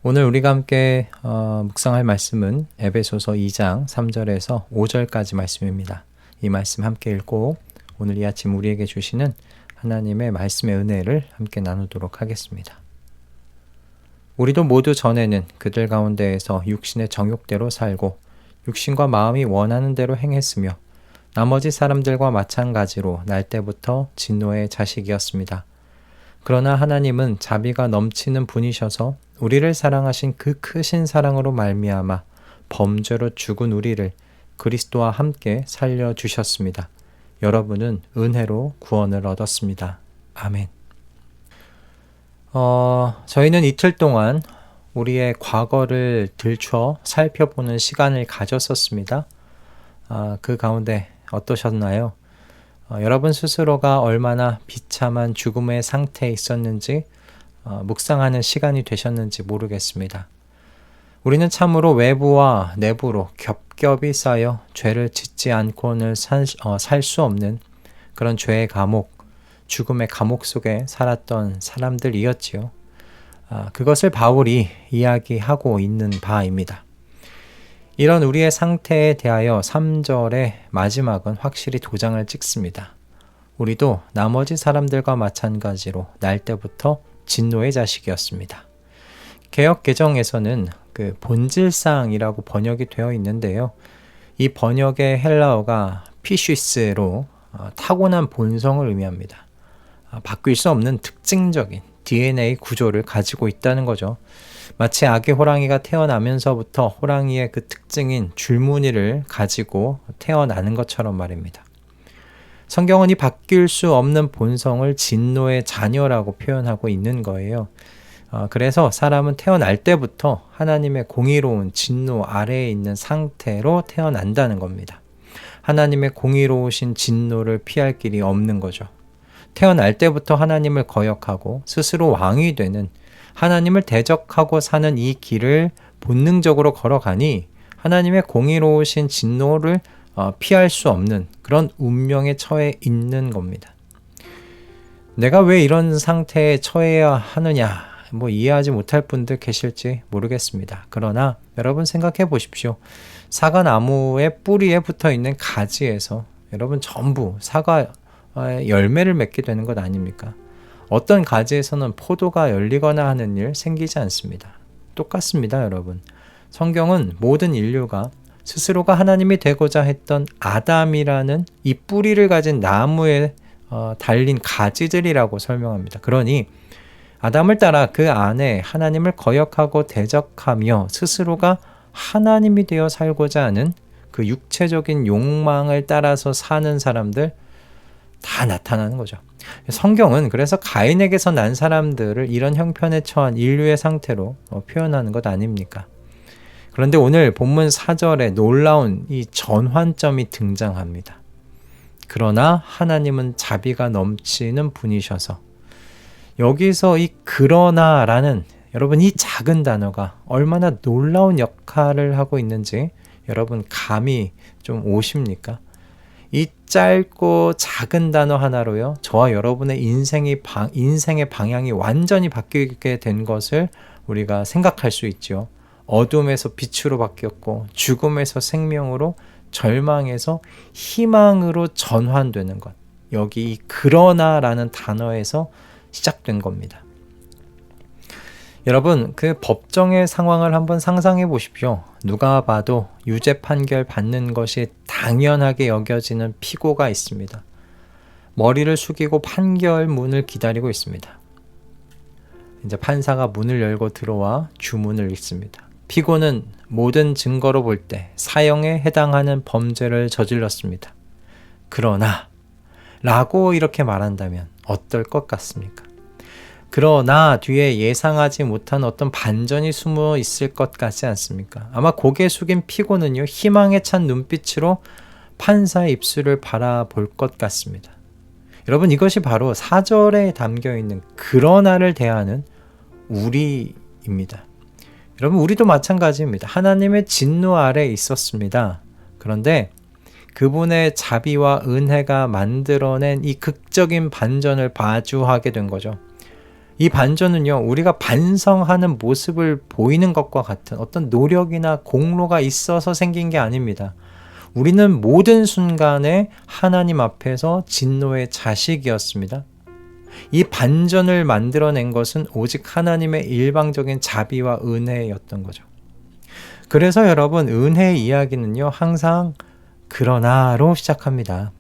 오늘 우리가 함께 묵상할 말씀은 에베소서 2장 3절에서 5절까지 말씀입니다. 이 말씀 함께 읽고 오늘 이 아침 우리에게 주시는 하나님의 말씀의 은혜를 함께 나누도록 하겠습니다. 우리도 모두 전에는 그들 가운데에서 육신의 정욕대로 살고 육신과 마음이 원하는 대로 행했으며 나머지 사람들과 마찬가지로 날 때부터 진노의 자식이었습니다. 그러나 하나님은 자비가 넘치는 분이셔서 우리를 사랑하신 그 크신 사랑으로 말미암아 범죄로 죽은 우리를 그리스도와 함께 살려주셨습니다. 여러분은 은혜로 구원을 얻었습니다. 아멘. 저희는 이틀 동안 우리의 과거를 들춰 살펴보는 시간을 가졌었습니다. 그 가운데 어떠셨나요? 여러분 스스로가 얼마나 비참한 죽음의 상태에 있었는지 묵상하는 시간이 되셨는지 모르겠습니다. 우리는 참으로 외부와 내부로 겹겹이 쌓여 죄를 짓지 않고는 살 수 없는 그런 죄의 감옥, 죽음의 감옥 속에 살았던 사람들이었지요. 그것을 바울이 이야기하고 있는 바입니다. 이런 우리의 상태에 대하여 3절의 마지막은 확실히 도장을 찍습니다. 우리도 나머지 사람들과 마찬가지로 날 때부터 진노의 자식이었습니다. 개역 개정에서는 그 본질상이라고 번역이 되어 있는데요. 이 번역의 헬라어가 피쉬스로 타고난 본성을 의미합니다. 바뀔 수 없는 특징적인 DNA 구조를 가지고 있다는 거죠. 마치 아기 호랑이가 태어나면서부터 호랑이의 그 특징인 줄무늬를 가지고 태어나는 것처럼 말입니다. 성경은 이 바뀔 수 없는 본성을 진노의 자녀라고 표현하고 있는 거예요. 그래서 사람은 태어날 때부터 하나님의 공의로운 진노 아래에 있는 상태로 태어난다는 겁니다. 하나님의 공의로우신 진노를 피할 길이 없는 거죠. 태어날 때부터 하나님을 거역하고 스스로 왕이 되는 하나님을 대적하고 사는 이 길을 본능적으로 걸어가니 하나님의 공의로우신 진노를 피할 수 없는 그런 운명에 처해 있는 겁니다. 내가 왜 이런 상태에 처해야 하느냐, 이해하지 못할 분들 계실지 모르겠습니다. 그러나 여러분 생각해 보십시오. 사과나무의 뿌리에 붙어 있는 가지에서 여러분 전부 사과 열매를 맺게 되는 것 아닙니까? 어떤 가지에서는 포도가 열리거나 하는 일 생기지 않습니다. 똑같습니다, 여러분. 성경은 모든 인류가 스스로가 하나님이 되고자 했던 아담이라는 이 뿌리를 가진 나무에 달린 가지들이라고 설명합니다. 그러니 아담을 따라 그 안에 하나님을 거역하고 대적하며 스스로가 하나님이 되어 살고자 하는 그 육체적인 욕망을 따라서 사는 사람들 다 나타나는 거죠. 성경은 그래서 가인에게서 난 사람들을 이런 형편에 처한 인류의 상태로 표현하는 것 아닙니까? 그런데 오늘 본문 4절에 놀라운 이 전환점이 등장합니다. 그러나 하나님은 자비가 넘치는 분이셔서 여기서 이 그러나라는 여러분 이 작은 단어가 얼마나 놀라운 역할을 하고 있는지 여러분 감이 좀 오십니까? 이 짧고 작은 단어 하나로요, 저와 여러분의 인생의 방향이 완전히 바뀌게 된 것을 우리가 생각할 수 있죠. 어둠에서 빛으로 바뀌었고 죽음에서 생명으로, 절망에서 희망으로 전환되는 것. 여기 이 그러나라는 단어에서 시작된 겁니다. 여러분, 그 법정의 상황을 한번 상상해 보십시오. 누가 봐도 유죄 판결 받는 것이 당연하게 여겨지는 피고가 있습니다. 머리를 숙이고 판결문을 기다리고 있습니다. 이제 판사가 문을 열고 들어와 주문을 읽습니다. 피고는 모든 증거로 볼 때 사형에 해당하는 범죄를 저질렀습니다. 그러나 라고 이렇게 말한다면 어떨 것 같습니까? 그러나 뒤에 예상하지 못한 어떤 반전이 숨어 있을 것 같지 않습니까? 아마 고개 숙인 피고는요, 희망에 찬 눈빛으로 판사의 입술을 바라볼 것 같습니다. 여러분, 이것이 바로 4절에 담겨있는 그러나를 대하는 우리입니다. 여러분, 우리도 마찬가지입니다. 하나님의 진노 아래에 있었습니다. 그런데 그분의 자비와 은혜가 만들어낸 이 극적인 반전을 마주하게 된 거죠. 이 반전은요, 우리가 반성하는 모습을 보이는 것과 같은 어떤 노력이나 공로가 있어서 생긴 게 아닙니다. 우리는 모든 순간에 하나님 앞에서 진노의 자식이었습니다. 이 반전을 만들어낸 것은 오직 하나님의 일방적인 자비와 은혜였던 거죠. 그래서 여러분, 은혜의 이야기는요, 항상 그러나로 시작합니다.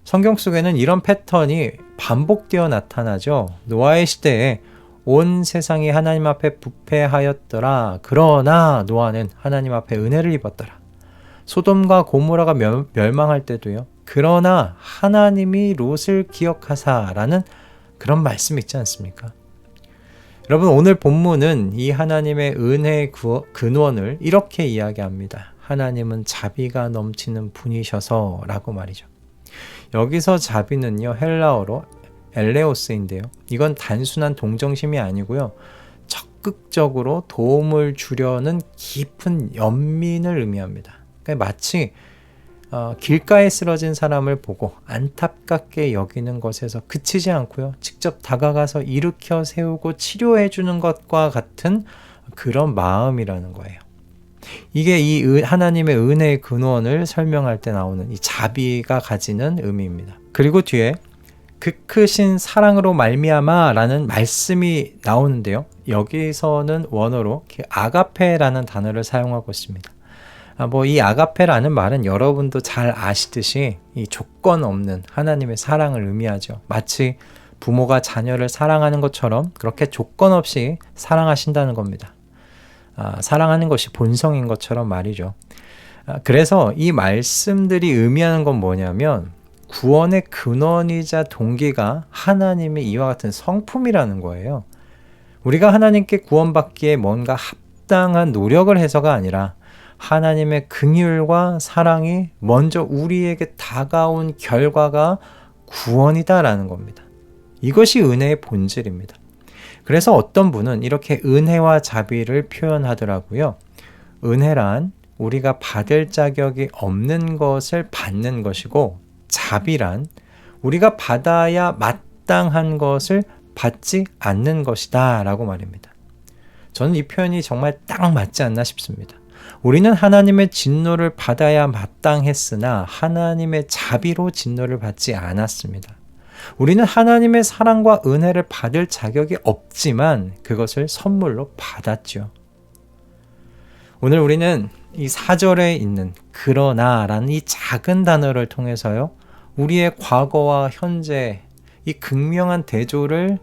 성경 속에는 이런 패턴이 반복되어 나타나죠. 노아의 시대에 온 세상이 하나님 앞에 부패하였더라. 그러나 노아는 하나님 앞에 은혜를 입었더라. 소돔과 고모라가 멸망할 때도요. 그러나 하나님이 롯을 기억하사라는 그런 말씀 있지 않습니까? 여러분, 오늘 본문은 이 하나님의 은혜의 근원을 이렇게 이야기합니다. 하나님은 자비가 넘치는 분이셔서 라고 말이죠. 여기서 자비는요, 헬라어로 엘레오스인데요. 이건 단순한 동정심이 아니고요. 적극적으로 도움을 주려는 깊은 연민을 의미합니다. 그러니까 마치 길가에 쓰러진 사람을 보고 안타깝게 여기는 것에서 그치지 않고요. 직접 다가가서 일으켜 세우고 치료해 주는 것과 같은 그런 마음이라는 거예요. 이게 이 하나님의 은혜의 근원을 설명할 때 나오는 이 자비가 가지는 의미입니다. 그리고 뒤에 그 크신 사랑으로 말미암아 라는 말씀이 나오는데요. 여기서는 원어로 아가페라는 단어를 사용하고 있습니다. 이 아가페라는 말은 여러분도 잘 아시듯이 이 조건 없는 하나님의 사랑을 의미하죠. 마치 부모가 자녀를 사랑하는 것처럼 그렇게 조건 없이 사랑하신다는 겁니다. 사랑하는 것이 본성인 것처럼 말이죠. 그래서 이 말씀들이 의미하는 건 뭐냐면 구원의 근원이자 동기가 하나님의 이와 같은 성품이라는 거예요. 우리가 하나님께 구원받기에 뭔가 합당한 노력을 해서가 아니라 하나님의 긍휼과 사랑이 먼저 우리에게 다가온 결과가 구원이다라는 겁니다. 이것이 은혜의 본질입니다. 그래서 어떤 분은 이렇게 은혜와 자비를 표현하더라고요. 은혜란 우리가 받을 자격이 없는 것을 받는 것이고, 자비란 우리가 받아야 마땅한 것을 받지 않는 것이다 라고 말입니다. 저는 이 표현이 정말 딱 맞지 않나 싶습니다. 우리는 하나님의 진노를 받아야 마땅했으나 하나님의 자비로 진노를 받지 않았습니다. 우리는 하나님의 사랑과 은혜를 받을 자격이 없지만 그것을 선물로 받았죠. 오늘 우리는 이 4절에 있는 그러나라는 이 작은 단어를 통해서요, 우리의 과거와 현재 이 극명한 대조를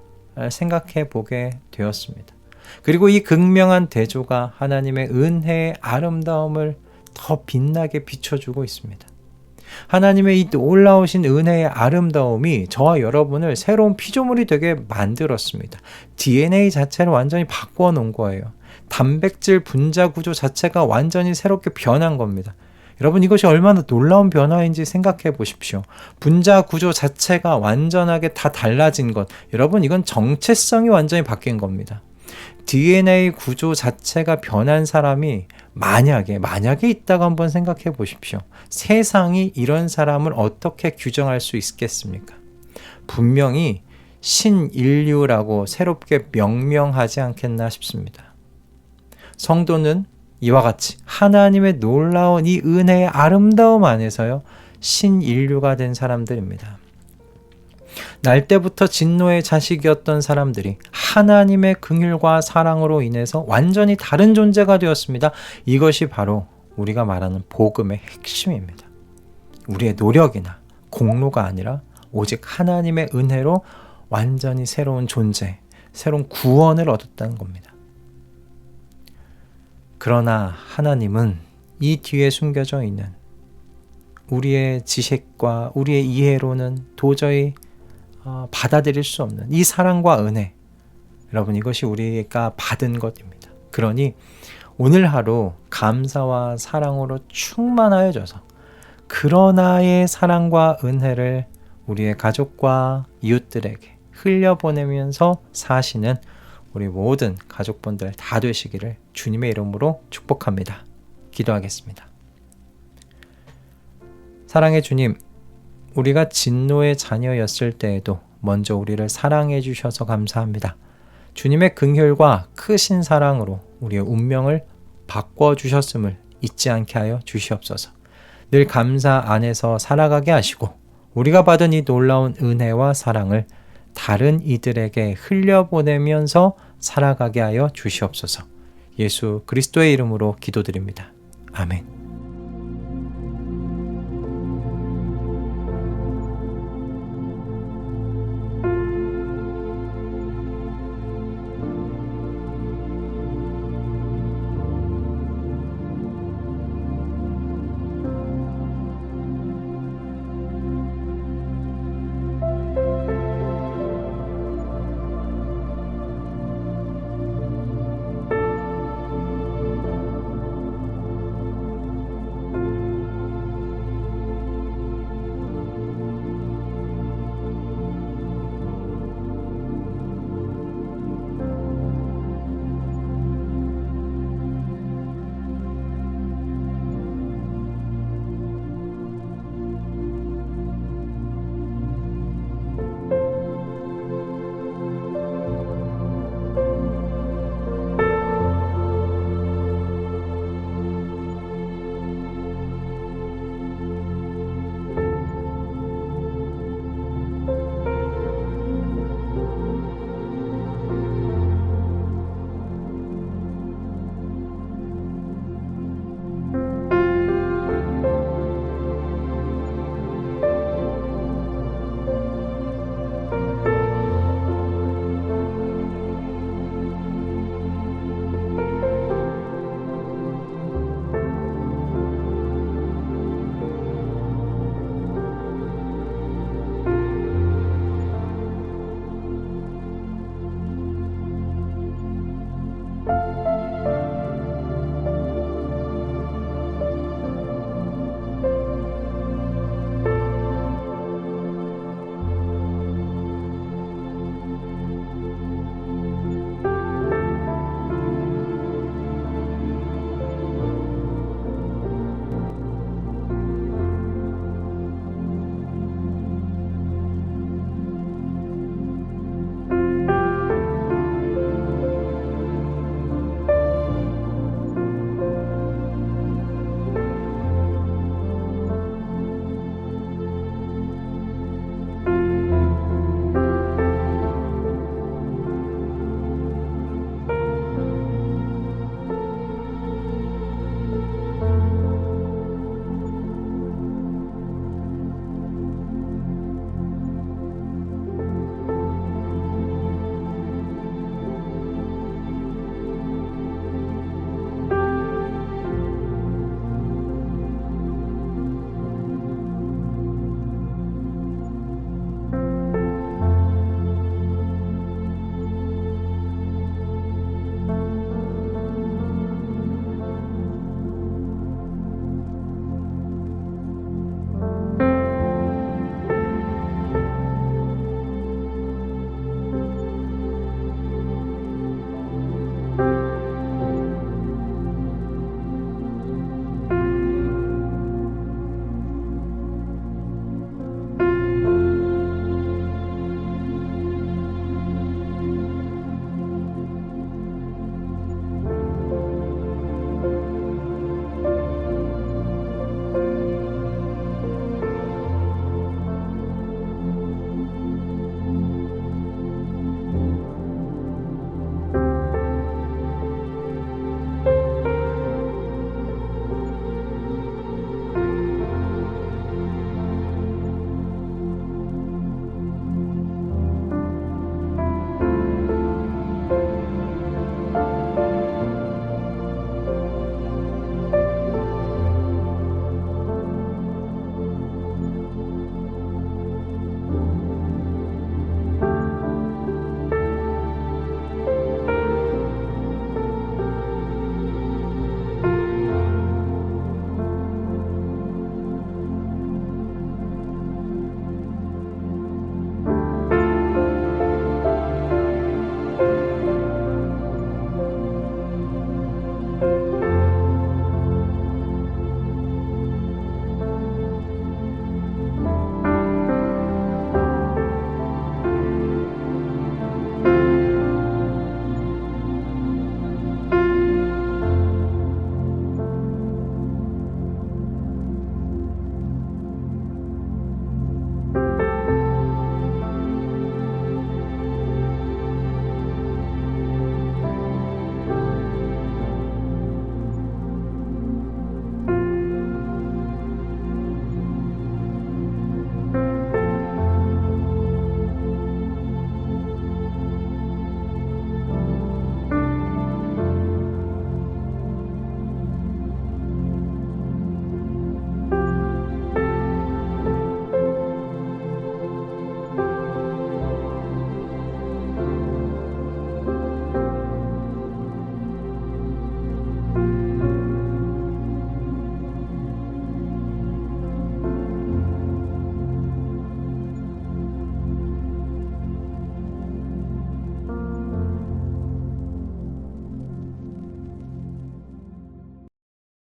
생각해 보게 되었습니다. 그리고 이 극명한 대조가 하나님의 은혜의 아름다움을 더 빛나게 비춰주고 있습니다. 하나님의 이 놀라우신 은혜의 아름다움이 저와 여러분을 새로운 피조물이 되게 만들었습니다. DNA 자체를 완전히 바꾸어 놓은 거예요. 단백질 분자 구조 자체가 완전히 새롭게 변한 겁니다. 여러분, 이것이 얼마나 놀라운 변화인지 생각해 보십시오. 분자 구조 자체가 완전하게 다 달라진 것. 여러분, 이건 정체성이 완전히 바뀐 겁니다. DNA 구조 자체가 변한 사람이 만약에 있다고 한번 생각해 보십시오. 세상이 이런 사람을 어떻게 규정할 수 있겠습니까? 분명히 신인류라고 새롭게 명명하지 않겠나 싶습니다. 성도는 이와 같이 하나님의 놀라운 이 은혜의 아름다움 안에서요, 신인류가 된 사람들입니다. 날 때부터 진노의 자식이었던 사람들이 하나님의 긍휼과 사랑으로 인해서 완전히 다른 존재가 되었습니다. 이것이 바로 우리가 말하는 복음의 핵심입니다. 우리의 노력이나 공로가 아니라 오직 하나님의 은혜로 완전히 새로운 존재, 새로운 구원을 얻었다는 겁니다. 그러나 하나님은 이 뒤에 숨겨져 있는 우리의 지식과 우리의 이해로는 도저히 받아들일 수 없는 이 사랑과 은혜, 여러분, 이것이 우리가 받은 것입니다. 그러니 오늘 하루 감사와 사랑으로 충만하여져서 그러나의 사랑과 은혜를 우리의 가족과 이웃들에게 흘려보내면서 사시는 우리 모든 가족분들 다 되시기를 주님의 이름으로 축복합니다. 기도하겠습니다. 사랑의 주님, 우리가 진노의 자녀였을 때에도 먼저 우리를 사랑해 주셔서 감사합니다. 주님의 긍휼과 크신 사랑으로 우리의 운명을 바꿔주셨음을 잊지 않게 하여 주시옵소서. 늘 감사 안에서 살아가게 하시고 우리가 받은 이 놀라운 은혜와 사랑을 다른 이들에게 흘려보내면서 살아가게 하여 주시옵소서. 예수 그리스도의 이름으로 기도드립니다. 아멘.